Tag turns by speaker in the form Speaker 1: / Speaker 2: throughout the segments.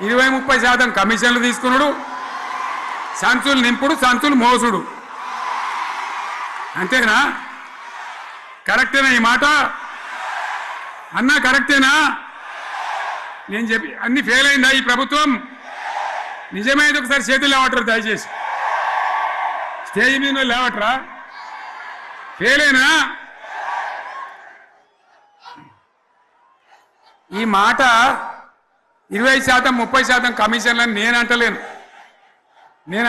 Speaker 1: 20-30% కమిషన్లు తీసుకున్నాడు, సంచులు నింపుడు, సంచులు మోసుడు. అంతేనా? కరెక్టేనా ఈ మాట అన్నా? కరెక్టేనా? నేను చెప్పి అన్ని ఫెయిల్ అయిందా ఈ ప్రభుత్వం? నిజమైతే ఒకసారి చేతులు లేవట్రా దయచేసి. స్టేజ్ మీద లేవట్రా? ఫెయిల్ అయినా? ఈ మాట 20% 30% కమిషన్లని నేను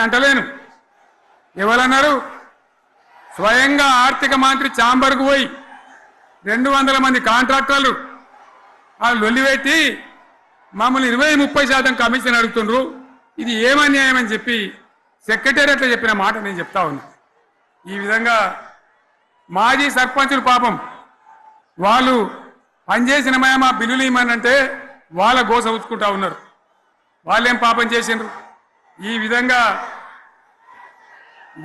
Speaker 1: అంటలేను. ఎవరన్నారు? స్వయంగా ఆర్థిక మంత్రి ఛాంబర్కు పోయి 200 మంది కాంట్రాక్టర్లు వాళ్ళు లొల్లిపెట్టి మమ్మల్ని 20-30% కమిషన్ అడుగుతుండ్రు, ఇది ఏమన్యాయం అని చెప్పి సెక్రటేరియట్లో చెప్పిన మాట నేను చెప్తా ఉన్నా. ఈ విధంగా మాజీ సర్పంచులు పాపం వాళ్ళు పనిచేసిన మా బిల్లులు ఇవ్వమంటే వాళ్ళ గోస ఉచ్చుకుంటా ఉన్నారు. వాళ్ళేం పాపం చేసిండ్రు? ఈ విధంగా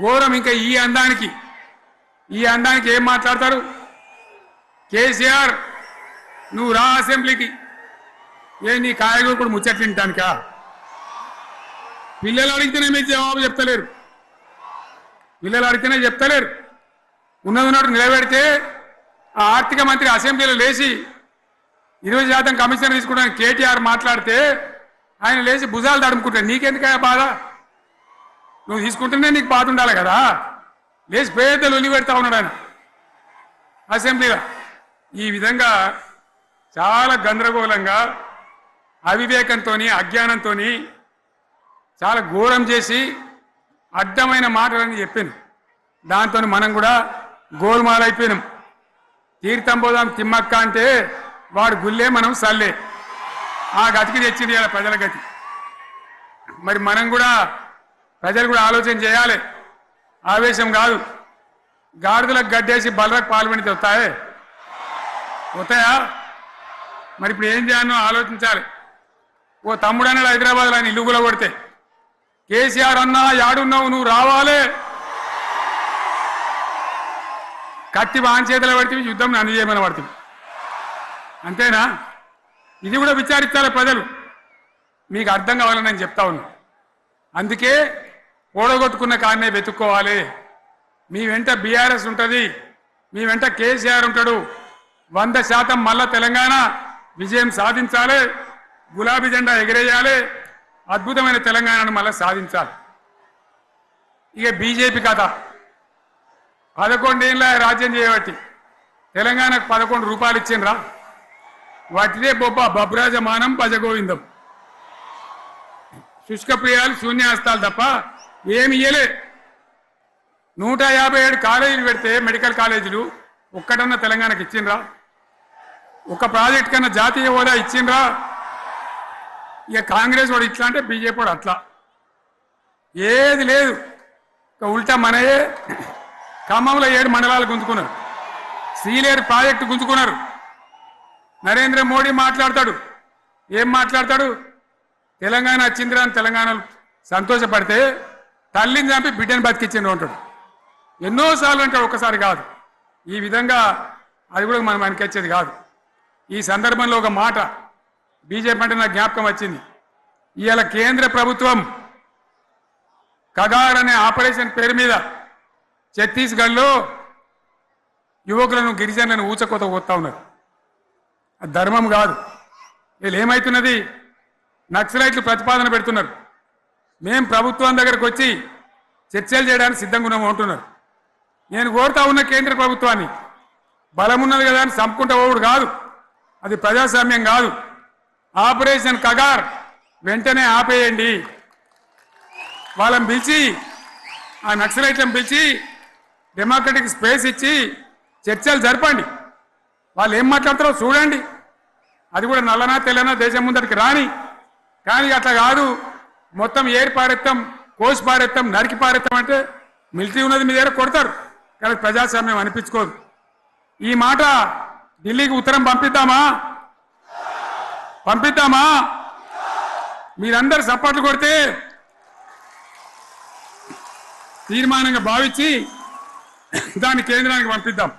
Speaker 1: ఘోరం. ఇంకా ఈ అందానికి ఏం మాట్లాడతారు? కేసీఆర్ నువ్వు రా అసెంబ్లీకి, నీ కాయగూరు ముచ్చట్లు తింటానికా? పిల్లలు అడిగితేనే మీరు జవాబు చెప్తలేరు. ఉన్నట్టు నిలబెడితే ఆ ఆర్థిక మంత్రి అసెంబ్లీలో లేచి 20% కమిషన్ తీసుకుంటాను కేటీఆర్ మాట్లాడితే ఆయన లేచి భుజాలు తడుముకుంటాడు. నీకెందుకయ్యా బాధ? నువ్వు తీసుకుంటేనే నీకు బాధ ఉండాలి కదా. లేచి పేదలు ఉల్లి పెడతా ఉన్నాడు ఆయన అసెంబ్లీలో. ఈ విధంగా చాలా గందరగోళంగా అవివేకంతో అజ్ఞానంతో చాలా ఘోరం చేసి అడ్డమైన మాటలని చెప్పాను. దాంతో మనం కూడా గోల్మాలైపోయినాం. తీర్థం పోదాం తిమ్మక్క అంటే వాడు గుల్లే, మనం సల్లే. ఆ గతికి తెచ్చింది ఇలా ప్రజల గతి. మరి మనం కూడా ప్రజలు కూడా ఆలోచన చేయాలి. ఆవేశం కాదు. గాడిదలకు గడ్డేసి బలరకు పాల్పడితే వస్తాయా? మరి ఇప్పుడు ఏం చేయాలో ఆలోచించాలి. ఓ తమ్ముడు అన్నాడు హైదరాబాద్లో, ఆయన ఇల్లు కూడా కొడితే, కేసీఆర్ అన్నా యాడున్నావు, నువ్వు రావాలి. కత్తి వాంచేతలు పడితే యుద్ధం నన్ను చేయమని పడుతుంది. అంతేనా? ఇది కూడా విచారించాలి ప్రజలు. మీకు అర్థం కావాలని నేను చెప్తా ఉన్నా. అందుకే ఓడగొట్టుకున్న కాన్నే వెతుక్కోవాలి. మీ వెంట బీఆర్ఎస్ ఉంటుంది, మీ వెంట కేసీఆర్ ఉంటాడు. 100% మళ్ళా తెలంగాణ విజయం సాధించాలి, గులాబీ జెండా ఎగిరేయాలి, అద్భుతమైన తెలంగాణను మళ్ళా సాధించాలి. ఇక బీజేపీ కథ 11 ఏళ్ళ రాజ్యం చేయబట్టి తెలంగాణకు 11 రూపాయలు ఇచ్చిండ్రా? వాటిదే బబ్రాజమానం భజగోవిందం. శుష్క ప్రియాలు శూన్యాస్తాలు తప్ప ఏమి ఇయ్యలే. 157 కాలేజీలు పెడితే మెడికల్ కాలేజీలు ఒక్కటన్నా తెలంగాణకు ఇచ్చిండ్రా? ఒక ప్రాజెక్ట్ కన్నా జాతీయ హోదా ఇచ్చిండ్రా? ఇక కాంగ్రెస్ వాడు ఇట్లా అంటే బీజేపీ వాడు అట్లా. ఏది లేదు. ఇక ఉల్టా మనయే ఖమ్మంలో 7 మండలాలు గుంజుకున్నారు. సీలేరు ప్రాజెక్టు గుంజుకున్నారు. నరేంద్ర మోడీ మాట్లాడతాడు. ఏం మాట్లాడతాడు? తెలంగాణ వచ్చిందిరా అని తెలంగాణలో సంతోషపడితే తల్లిని చంపి బిడ్డను బతికిచ్చిండ్రు అంటాడు. ఎన్నోసార్లు అంటాడు, ఒక్కసారి కాదు. ఈ విధంగా అది కూడా మనం అనిపించేది కాదు. ఈ సందర్భంలో ఒక మాట బీజేపీ అంటే నాకు జ్ఞాపకం వచ్చింది. ఇవాళ కేంద్ర ప్రభుత్వం కగార్ అనే ఆపరేషన్ పేరు మీద ఛత్తీస్గఢ్లో యువకులను గిరిజనులను ఊచకోత కొత్తా ఉన్నారు. అది ధర్మం కాదు. వీళ్ళు ఏమవుతున్నది? నక్సలైట్లు ప్రతిపాదన పెడుతున్నారు. మేం ప్రభుత్వం దగ్గరకు వచ్చి చర్చలు చేయడానికి సిద్ధంగా ఉన్నాము అంటున్నారు. నేను కోరుతా ఉన్న కేంద్ర ప్రభుత్వాన్ని, బలం ఉన్నది కదా అని చంపుకుంటా పోవుడు కాదు, అది ప్రజాస్వామ్యం కాదు. ఆపరేషన్ కగార్ వెంటనే ఆపేయండి. వాళ్ళని పిలిచి, ఆ నక్సలైట్లను పిలిచి డెమోక్రటిక్ స్పేస్ ఇచ్చి చర్చలు జరపండి. వాళ్ళు ఏం మాట్లాడతారో చూడండి. అది కూడా నల్లనా తెల్లనా దేశం ముందరికి రాని. కానీ అట్లా కాదు, మొత్తం ఏరి పారెత్తాం, కోసి పారెత్తాం, నరికి పారెత్తాం అంటే మిలిటరీ ఉన్నది మీ దగ్గర కొడతారు. కానీ ప్రజాస్వామ్యం అనిపించుకోదు. ఈ మాట ఢిల్లీకి ఉత్తరం పంపిద్దామా? మీరందరూ సపోర్ట్లు కొడితే తీర్మానంగా భావించి దాన్ని కేంద్రానికి పంపిద్దాం.